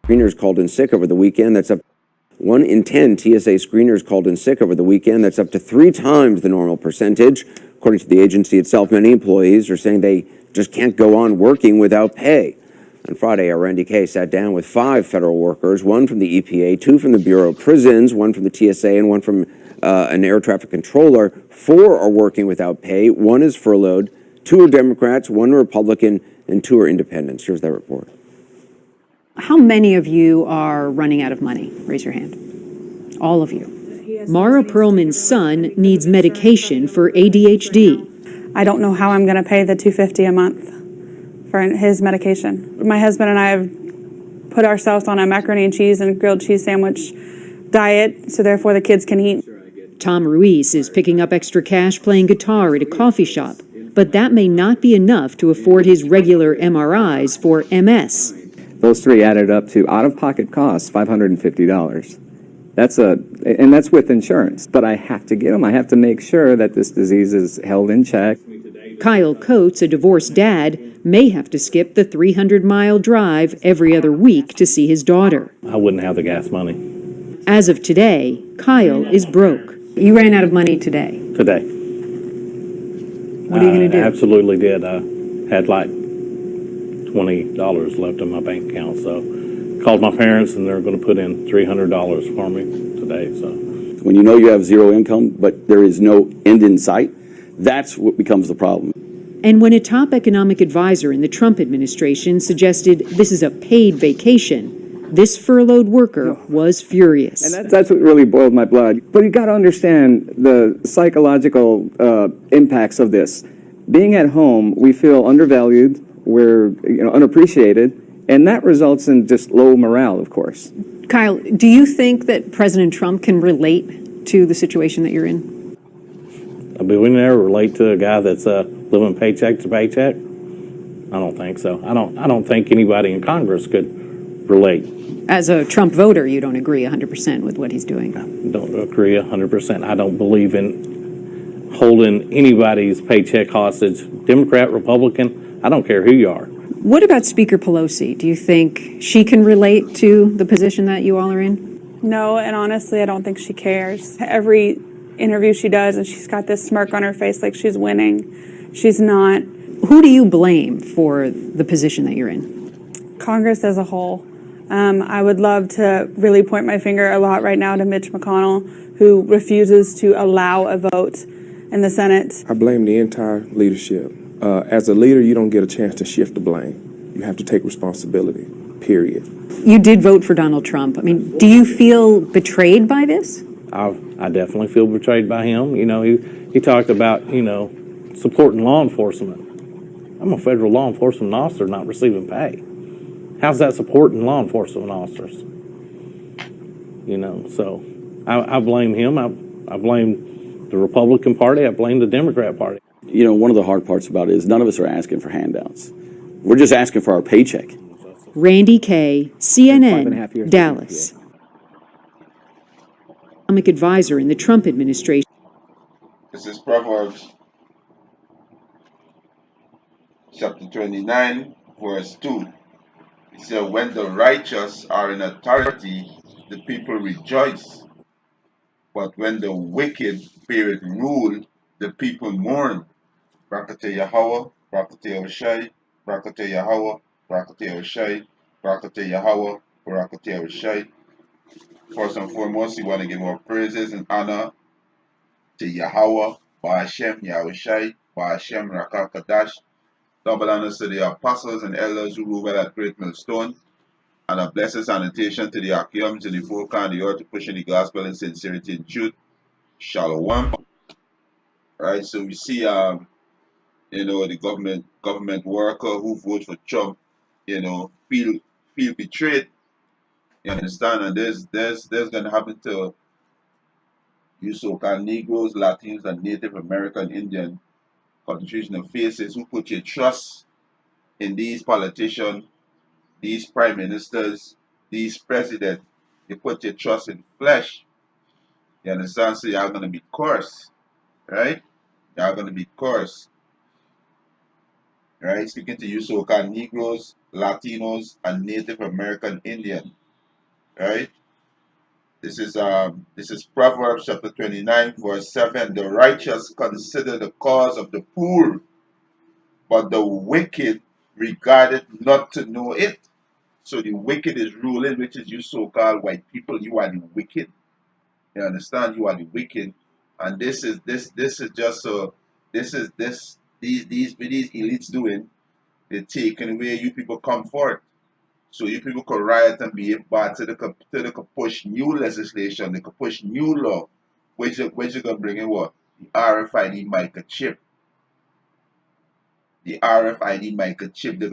Screeners called in sick over the weekend. That's up 1 in 10 TSA screeners called in sick over the weekend. That's up to 3 times the normal percentage. According to the agency itself, many employees are saying they just can't go on working without pay. On Friday, our Randy Kay sat down with 5 federal workers, 1 from the EPA, 2 from the Bureau of Prisons, 1 from the TSA, and 1 from an air traffic controller. 4 are working without pay. 1 is furloughed. 2 are Democrats, 1 Republican, and 2 are independents. Here's that report. How many of you are running out of money? Raise your hand. All of you. Mara Perlman's son needs medication for ADHD. I don't know how I'm going to pay the $250 a month for his medication. My husband and I have put ourselves on a macaroni and cheese and grilled cheese sandwich diet, so therefore the kids can eat. Tom Ruiz is picking up extra cash playing guitar at a coffee shop, but that may not be enough to afford his regular MRIs for MS. Those 3 added up to out-of-pocket costs, $550. And that's with insurance. But I have to get them. I have to make sure that this disease is held in check. Kyle Coates, a divorced dad, may have to skip the 300-mile drive every other week to see his daughter. I wouldn't have the gas money. As of today, Kyle is broke. You ran out of money today. Today. What are you going to do? I absolutely did. I had like $20 left in my bank account, so called my parents and they're going to put in $300 for me today. So when you know you have zero income, but there is no end in sight, that's what becomes the problem. And when a top economic advisor in the Trump administration suggested this is a paid vacation, this furloughed worker was furious. And that's what really boiled my blood. But you got to understand the psychological impacts of this. Being at home, we feel undervalued, we're unappreciated, and that results in just low morale, of course. Kyle, do you think that President Trump can relate to the situation that you're in? But we never relate to a guy that's living paycheck to paycheck. I don't think so. I don't think anybody in Congress could relate. As a Trump voter, you don't agree 100% with what he's doing? I don't agree 100%. I don't believe in holding anybody's paycheck hostage. Democrat, Republican, I don't care who you are. What about Speaker Pelosi? Do you think she can relate to the position that you all are in? No, and honestly, I don't think she cares. Every interview she does, and she's got this smirk on her face like she's winning. She's not. Who do you blame for the position that you're in? Congress as a whole. I would love to really point my finger a lot right now to Mitch McConnell, who refuses to allow a vote in the Senate. I blame the entire leadership. As a leader, you don't get a chance to shift the blame. You have to take responsibility, period. You did vote for Donald Trump. I mean, do you feel betrayed by this? I definitely feel betrayed by him. You know, he talked about, supporting law enforcement. I'm a federal law enforcement officer not receiving pay. How's that supporting law enforcement officers? So I blame him. I blame the Republican Party. I blame the Democrat Party. One of the hard parts about it is none of us are asking for handouts. We're just asking for our paycheck. Randy Kay, CNN, Dallas. Economic advisor in the Trump administration. This is Proverbs chapter 29, verse 2. It says, when the righteous are in authority, the people rejoice. But when the wicked beareth rule, the people mourn. Brakate Yahweh, Brakate Oshai, Brakate Yahweh, Brakate Oshai, Brakate Yahweh, Brakate Oshai. First and foremost, we want to give our praises and honor to Yahweh, Ba'ashem Yahushai, Ba'ashem Rakakadash. Double honors to the apostles and elders who rule by that great millstone, and a blessed sanitation to the Akiums in the folk and the earth to pushing the gospel in sincerity and truth. Shalom. Right, so we see the government worker who vote for Trump, feel betrayed. You understand? And there's gonna happen to you so-called Negroes, Latinos, and Native American Indian constitutional faces who put your trust in these politicians, these prime ministers, these presidents. You put your trust in flesh. You understand? So y'all gonna be cursed, right? Y'all gonna be cursed, right? Speaking to you so-called Negroes, Latinos, and Native American Indian, right? This is Proverbs chapter 29, verse 7. The righteous consider the cause of the poor, but the wicked regarded not to know it. So the wicked is ruling, which is you so-called white people. You are the wicked. You understand? You are the wicked, and this is just so. This is this these elites doing. They're taking away you people comfort. So you people could riot and behave bad, so they could push new legislation, they could push new law, which is gonna bring in what? The RFID microchip. The RFID microchip, they're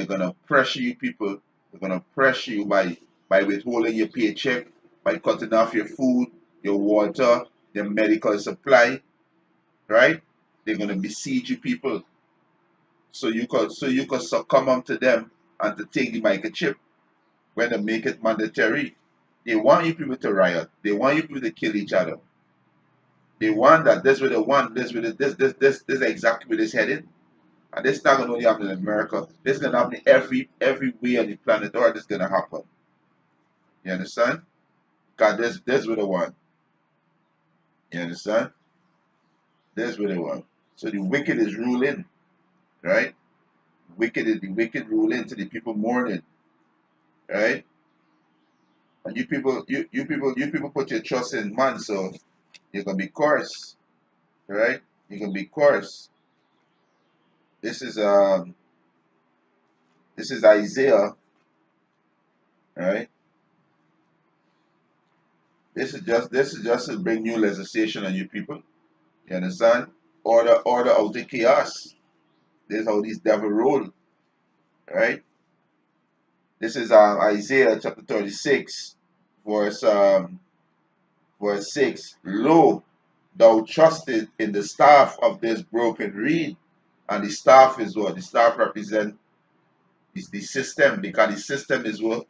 gonna pressure you people, they're gonna pressure you by withholding your paycheck, by cutting off your food, your water, your medical supply, right? They're gonna besiege you people. So you could succumb to them and to take the microchip when they make it mandatory. They want you people to riot. They want you people to kill each other. They want that. That's what they want. This is exactly where this headed. And this is not gonna only happen in America. This is gonna happen everywhere on the planet Earth. This is gonna happen. You understand? God, this what they want. You understand? This what they want. So the wicked is ruling, right? The wicked ruling to the people mourning, right? And you people put your trust in man, so you're gonna be cursed, right? You're gonna be cursed. This is um this is Isaiah, right? This is just to bring new legislation on you people. You understand? Order out the chaos. This is how these devil roll, right? This is Isaiah chapter 36, verse verse 6. Lo, thou trusted in the staff of this broken reed. And the staff is what? The staff represent is the system, because the system is what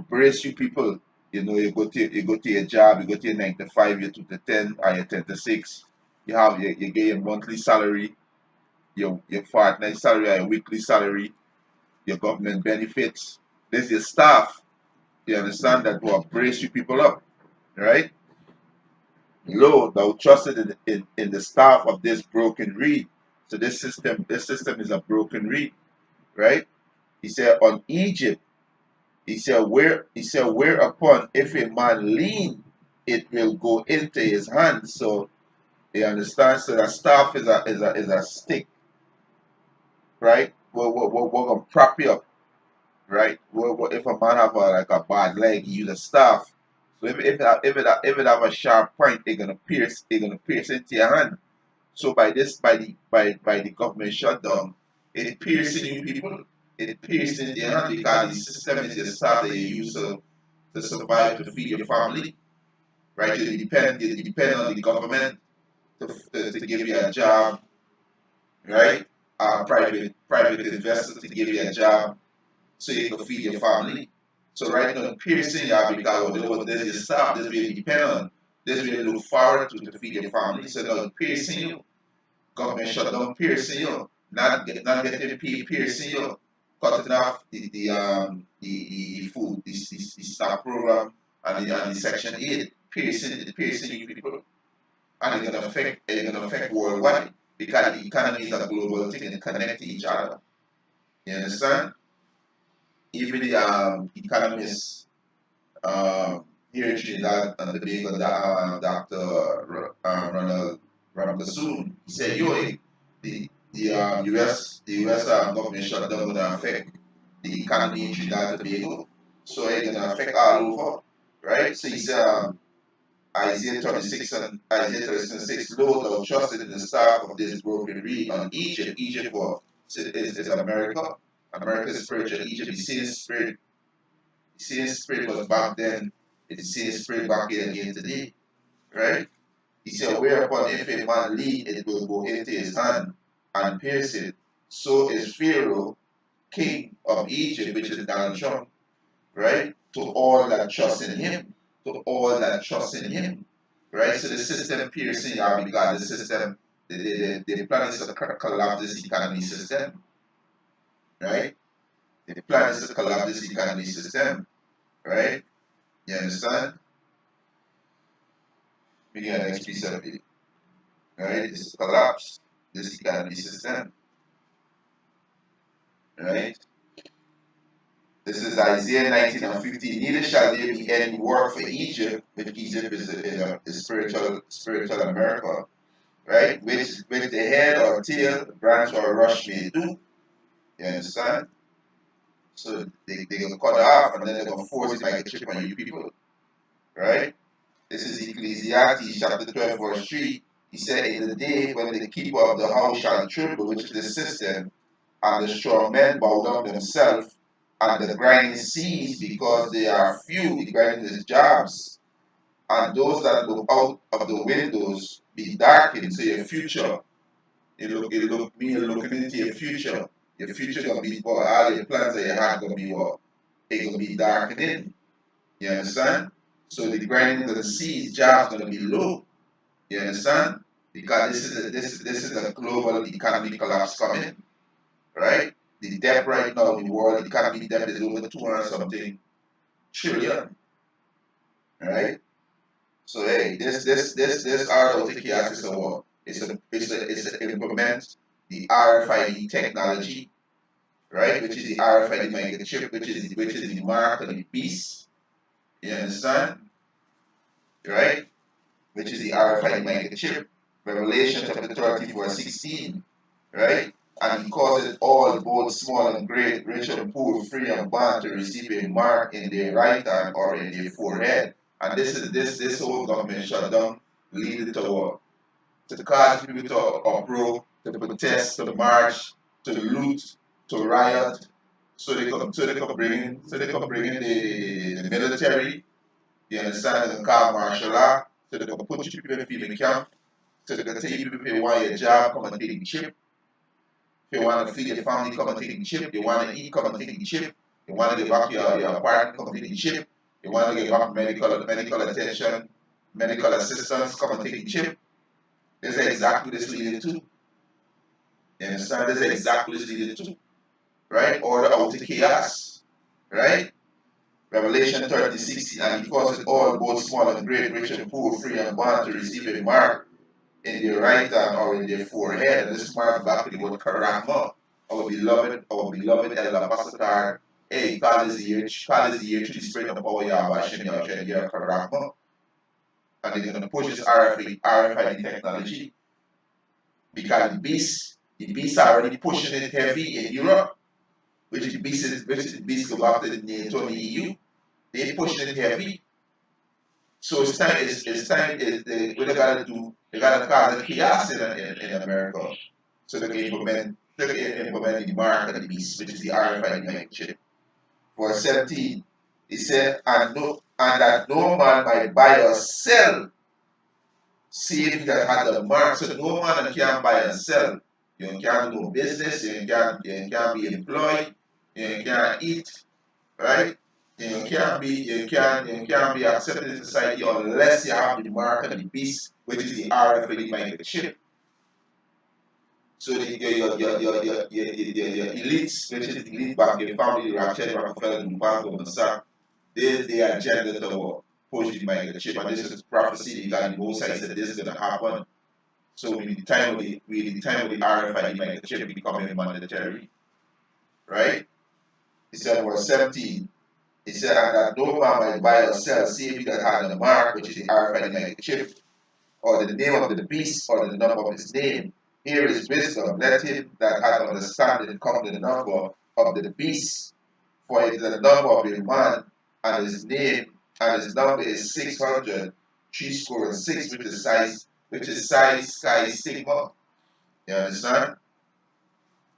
brace you people. You know, you go to your job, you go to your 9 to 5, you 2 to 10, or your 10 to 6. You get your monthly salary, your fortnightly salary, or your weekly salary, your government benefits. There's your staff. You understand that will brace you people up, right? Lo, thou trusted in the staff of this broken reed. So this system is a broken reed, right? He said on Egypt, he said whereupon if a man lean, it will go into his hand. So you understand? So the staff is a stick, right? We're gonna prop you up, right? If a man have like a bad leg, you use a staff. So if it have a sharp point, it's gonna pierce into your hand. So by the government shutdown, it piercing you people, it piercing your hand, because the system is the staff that you use to survive, to feed your family, right? You depend on the government to give you a job, right? Private investors to give you a job so you can feed your family. So right now, piercing you because there's your staff, there's where you depend on, there's where you look forward to feed your family. So now piercing you, government shutdown piercing you, not getting paid piercing you, cutting off the food, the staff program and the Section 8 piercing you people, and it's gonna affect worldwide because the economy is a global thing and it connect to each other. You understand? Even the economists here in Trinidad and Tobago, Dr. Ronald Bassoon, he said, yo, the US government shutdown gonna affect the economy in Trinidad and Tobago, so it's gonna affect all over, right? So he said, Isaiah 36 and Isaiah 36, Lord, thou trusted in the staff of this broken reed on Egypt. Egypt is America. America is spiritual. Egypt, the same spirit was back then, it's the same spirit back here again today, right? He said, whereupon if a man lead, it will go into his hand and pierce it. So is Pharaoh, king of Egypt, which is Donald Trump, right? To all that trust in him, to all that trust in him, right? So the system piercing you because the system The plan is to collapse this economy system, right? The plan is to collapse this economy system, right? You understand? We get the next piece of it, right? It's to collapse this economy system, right? This is Isaiah 19 and 15. Neither shall there be any work for Egypt, which Egypt is spiritual America, right? Which the head or tail, branch or rush may do. You understand? So they're gonna cut it off and then they're gonna force it like a chip on you people, right? This is Ecclesiastes chapter 12, verse 3. He said, in the day when the keeper of the house shall tremble, which is the system, and the strong men bow down themselves, and the grinding cease because they are few, the grinding is jobs, and those that look out of the windows be darkened. So your future, you're looking into your future. Your future gonna be, well, all your plans that you had gonna be what? It gonna be darkening. You understand? So the grinding of the seas, jobs gonna be low. You understand? Because this is a global economic collapse coming, right? The debt right now, the world economy debt is over 200 something trillion, right? So hey, this ROTKS is a what? It's to implement the RFID technology, right? Which is the RFID microchip, which is the mark of the beast. You understand? Right? Which is the RFID microchip. Revelation chapter 30, verse 16. Right? And he causes all, both small and great, rich and poor, free and bond, to receive a mark in their right hand or in their forehead. And this whole government shutdown leading to what? To cause people to uproar, to protest, to march, to loot, to riot, so they can bring in the military. You understand? They can call martial law, so they can put you people in field camp, so they can tell you people if you want your job, come and take the chip. If you want to feed your family, come and take the chip. You want to eat, come and take the chip. You want to get back your apartment, come and take the chip. You want to get back medical attention, medical assistance, come and take the chip. This is exactly what this leading to. You understand? This is exactly what this leading to. Right? Order out to chaos. Right? Revelation 30:16, and he causes all, both small and great, rich and poor, free and bond, to receive a mark in their right hand or in their forehead. And this mark back to the word karama, our beloved El Apostle. Hey, call is the year to the spirit of our Yahweh Shem Yahweh karama. And they're going to push this RFID technology because the beast are already pushing it heavy in Europe, which the beast go back to the NATO and the EU. They pushing it heavy. So it's time, what they gotta do, they gotta cause a chaos in America. So they can implement the mark of the beast, which is the RFID microchip. Verse 17, he said, and that no man might buy or sell, save that had the mark. So no man can buy and sell. You can't do business, you can't be employed, you can't eat, right? You can't be accepted in society unless you have the mark of the beast, which is the RFID microchip. So your elites, which is the elite back, your family, Rothschild, Rockefeller, Dubai, Goldman Sachs, their agenda to push the microchip, and this is prophecy that both sides said this is going to happen. So with the time of the RFID microchip becoming mandatory, right? He said verse 17. He said, and that no man might buy or sell, save he that had the mark, which is the RFID microchip, or the name of the beast, or the number of his name. Here is wisdom. Let him that hath understanding come the number of the beast, for it is the number of a man, and his name, and his number is 600, 6, which is size sky sigma. You understand?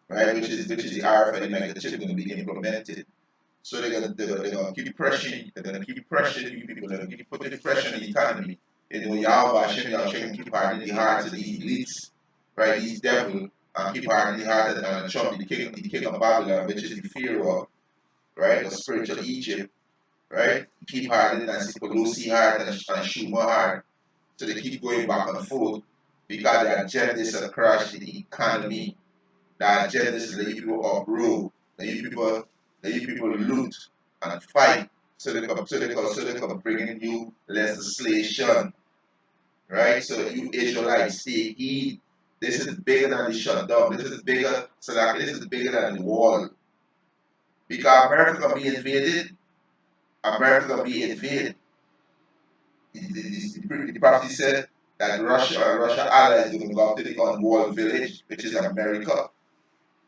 Right? Which is the RFID microchip going to be implemented. So they're gonna keep pressuring, you people, they're gonna keep putting pressure on the economy. You know, Yahweh Hashem, Yahweh keep hardening the hearts of these elites, right? These devils, keep hardening the heart of Trump, the king of Babylon, which is the Pharaoh, right? The spiritual Egypt, right? Keep hardening Nancy Pelosi heart and Schumer heart. So they keep going back and forth, because the agenda is to crash the economy. The agenda is to let you people uproot, let you people loot and fight so they can bring in you legislation, right? So that you Israelites take heed. This is bigger than the shutdown. This is bigger, so that this is bigger than the wall. Because America gonna be invaded. America gonna be invaded. The prophecy said that Russia and Russia allies are gonna go up to the unwalled village, which is America.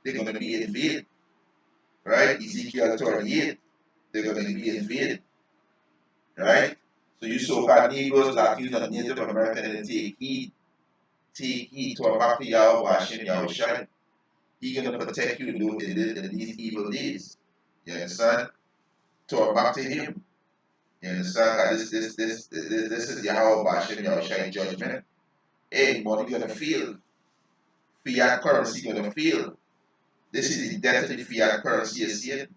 They're gonna be invaded, right? Ezekiel 38. They're gonna be invaded, right? So you so-called Negroes, Latinos, and Native Americans, take heed to our back to Yahweh Hashem Yahushai. He's gonna protect you in these evil days. You understand? To our back to Him. You understand? This is Yahweh Hashem Yahushai judgment. Hey, money gonna fail. Fiat currency gonna fail. This is the death of the fiat currency you see it,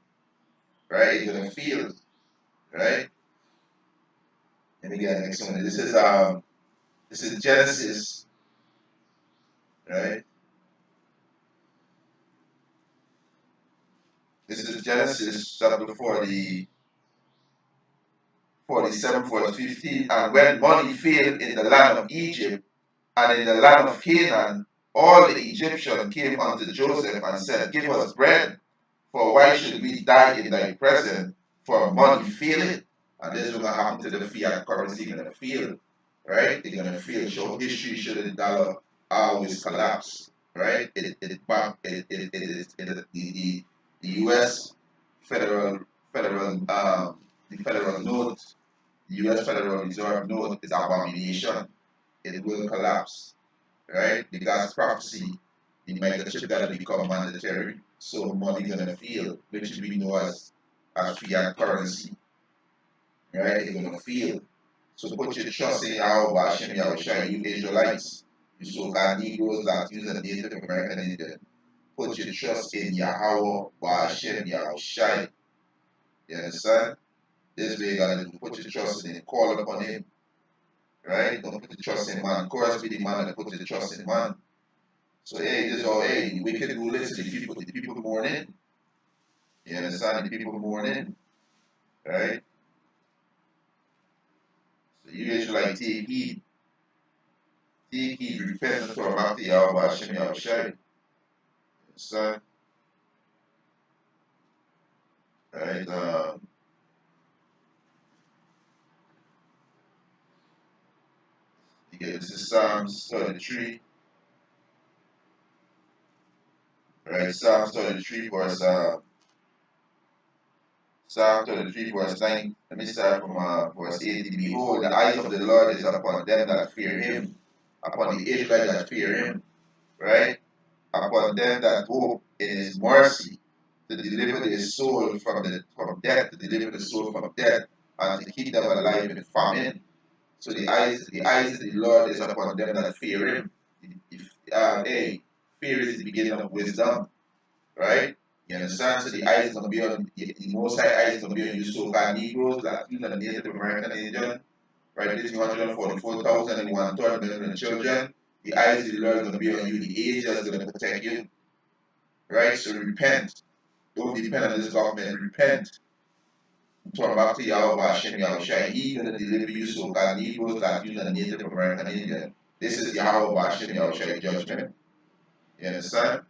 right? It's gonna fail, right? Let me get the next one. This is Genesis, right? This is Genesis chapter 47, 15. And when money failed in the land of Egypt and in the land of Canaan, all the Egyptians came unto Joseph and said, Give us bread, for why should we die in thy presence? For money faileth. And this is going to happen to the fiat currency, going to fail, right? They're going to fail. So history should the dollar always collapse, right? The U.S. The federal note, the U.S. Federal Reserve note is abomination. It will collapse, right? Because prophecy, the microchip gotta become mandatory, so money gonna fail, which we know as fiat currency, right? It's gonna fail. So put your trust in Yahweh Hashem Yahushua, you Israelites, you so-called Negroes, Latinos, and Native American Indian. Put your trust in Yahweh Hashem Yahushua. You understand? This way you gotta do. Put your trust in Him, call upon Him, right? Don't put the trust in man. Chorus be the man that put the trust in man. So hey, this is all hey, we can do this to the people mourning. You understand? The people mourning, right? So you guys should like take heed, repent and turn back to Yahweh Hashem Yahushai. Understand? Right? Yeah, this is Psalms 33. Right? Psalms 33 verse 9. Let me start from verse 8. Behold, the eyes of the Lord is upon them that fear Him, upon the Israelites that fear Him, right? Upon them that hope in His mercy, to deliver their soul from death, to deliver the soul from death, and to keep them alive in famine. So the eyes of the Lord is upon them that fear Him. Fear is the beginning of wisdom, right? You understand? So the eyes is gonna be on the Most High eyes is gonna be on you so-called Negroes, Latinos, and Native American Indian, right? This 144,000 and 1/3 million children. The eyes of the Lord is gonna be on you. The angels is gonna protect you, right? So repent. Don't depend on this government. Repent. Turn back to Yahweh Hashem Yahushua. He's gonna deliver you so-called Negroes, Latinos, and Native American Indian. This is Yahweh Hashem Yahushua judgment. You understand?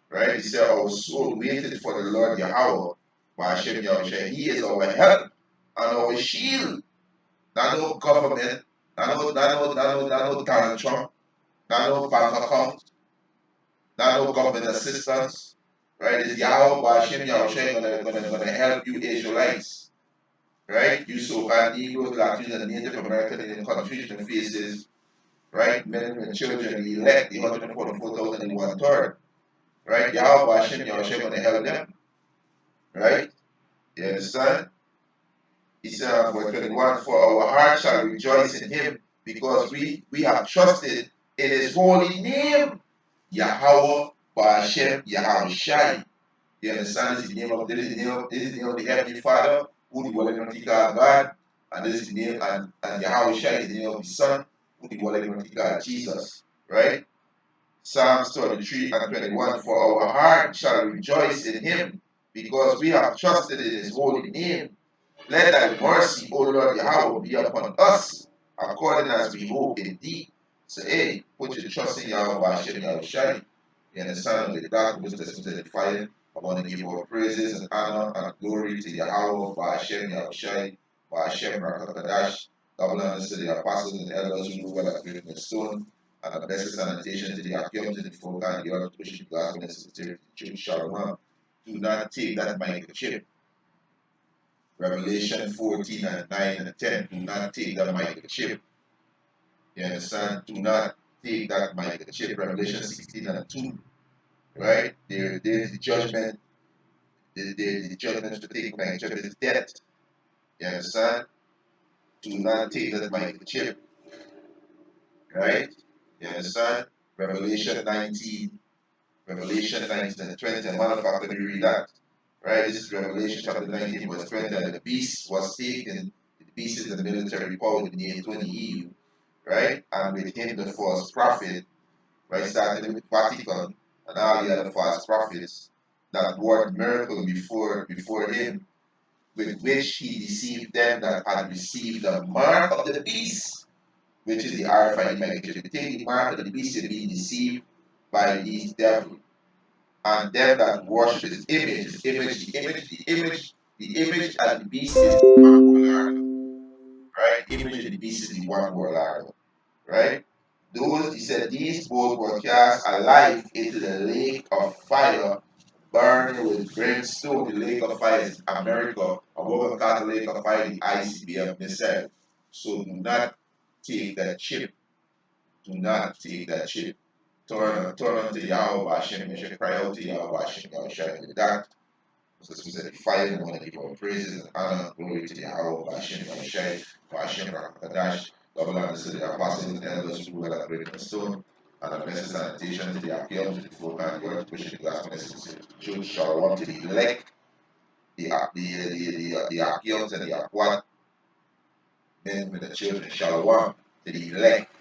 Right? He said, our soul waited for the Lord Yahweh, Hashem Yahushua. He is our help and our shield. Not no government, not no Donald Trump, not no bank account, not no government assistance. Right? It's Yahweh Hashem Yahushua gonna help you Israelites. Right? You so-called Negroes, Latinos, and Native American in confusion faces. Right? Men and children, elect the 144,000 and 1/3. Right? Yahweh Hashem Yahushua gonna help them. Right? You understand? He said, verse 21, for our heart shall rejoice in Him, because we have trusted in His holy name, Yahweh Hashem Yahushai. You understand? This is the name of the Heavenly Father, who dwelleth in the God, and this is the name and Yahushai is the name of His Son, who dwelleth in the God Jesus. right? Psalms 33 and 21, for our heart shall rejoice in him, because we have trusted in his holy name. Let thy mercy, O Lord Yahweh, be upon us, according as we hope in thee. So, hey, put your trust in Yahweh, Hashem, Yahushai. You understand? With that, which is edified, I want to give our praises and honor and glory to Yahweh, Hashem, Yahushai, Hashem, Rakakadash. Double honors to the apostles and elders who well at written the stone, and a blessed sanitation to the Akim, to the folk, and the other pushing the gospel and sincerity, church, Shalom. Do not take that microchip. Revelation 14 and 9 and 10. Do not take that microchip. You understand? Do not take that microchip. Revelation 16 and 2. Right? There's the judgment. The judgment to take microchip is death. You understand? Do not take that microchip. Right? You understand? Revelation 19. Revelation 19 and 20. And matter of fact, let me read that. Right? This is Revelation chapter 19, verse 20. And the beast was taken. The beast is the military power in the 20 EU. Right? And with him the false prophet, right? Starting with Vatican and all the other false prophets that worked miracles before him, with which he deceived them that had received the mark of the beast, which is the RFID microchip. They take the mark of the beast and being deceived by these devils. And them that worship his image, the image and the beast is the one world, right? Image and the beast is the one world, right? Those, he said, these both were cast alive into the lake of fire, burning with brimstone. The lake of fire is America, and what we call the lake of fire, the ICBM missile. So do not take that chip. Do not take that chip. Turn unto Yahweh Hashem. You should cry out to Yahweh Hashem. Yahweh Hashem. With that, so we said, fire, we want to give our praises and honor and glory to Yahweh Hashem. Yahweh Hashem. Hashem Rakadash. Double honors to the apostles and elders who were at the stone. And a blessed sanitation to the appeal, to the folk and the earth, pushing the gospel message. Church Shalom to the elect, the appeals and the akwat, men with the children. Shalom to the elect.